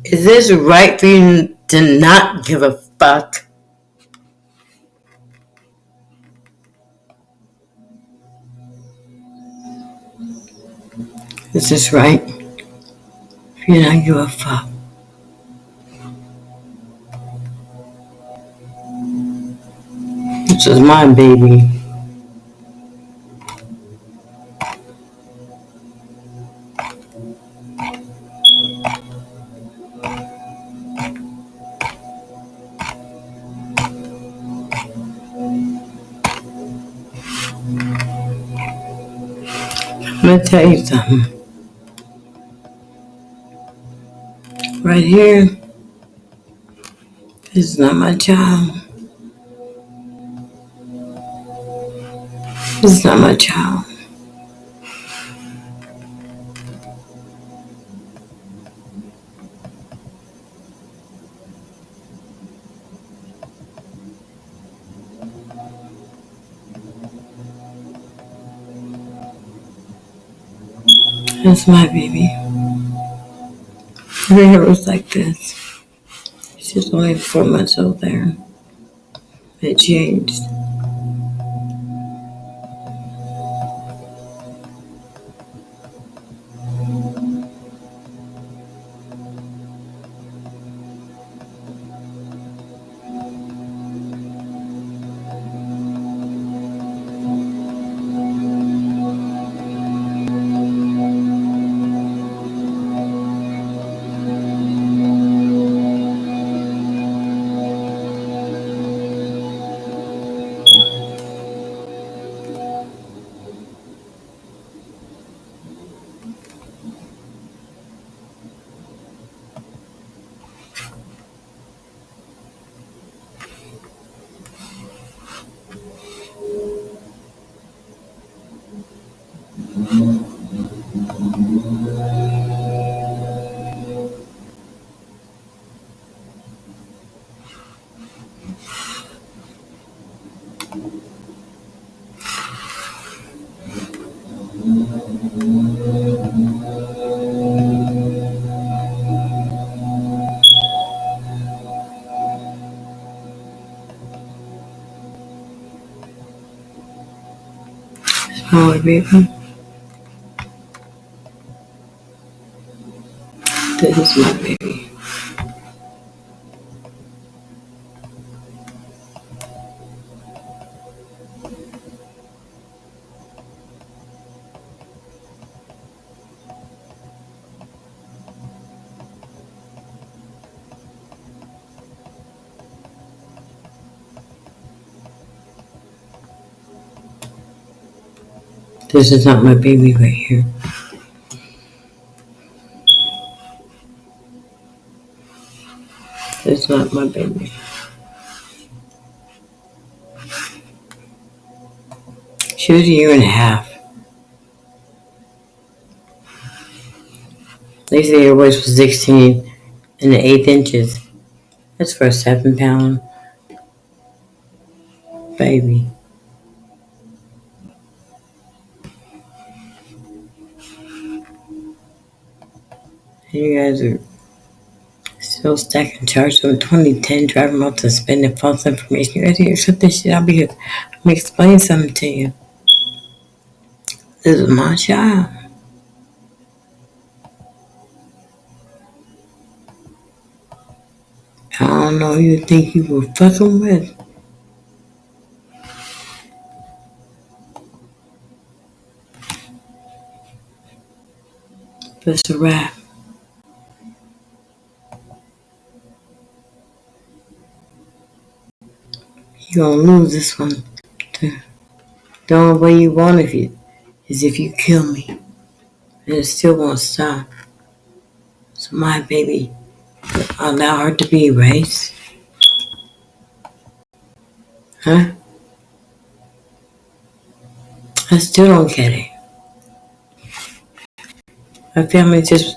Is this right for you to not give a fuck? Is this right for you to not give a fuck? This is my baby. I'm gonna tell you something. Right here, this is not my child. This is not my child. That's my baby. Her hair was like this. She's only 4 months old there. It changed. My baby. This is my baby. This is not my baby right here. This is not my baby. She was a year and a half. They say her waist was 16 and 1/8 inches. That's for a 7-pound baby. You guys are still stacking charges from 2010, driving off to spending false information. You guys need to accept this shit. I'll be here. Let me explain something to you. This is my child. I don't know who you think you were fucking with. But it's a wrap. You're gonna lose this one. The only way you want it is if you kill me. And it still won't stop. So my baby, allow her to be erased. Huh? I still don't get it. My family just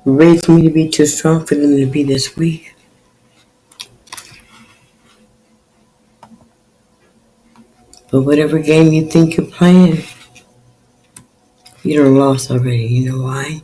raised me to be too strong for them to be this weak. But whatever game you think you're playing, you done lost already. You know why?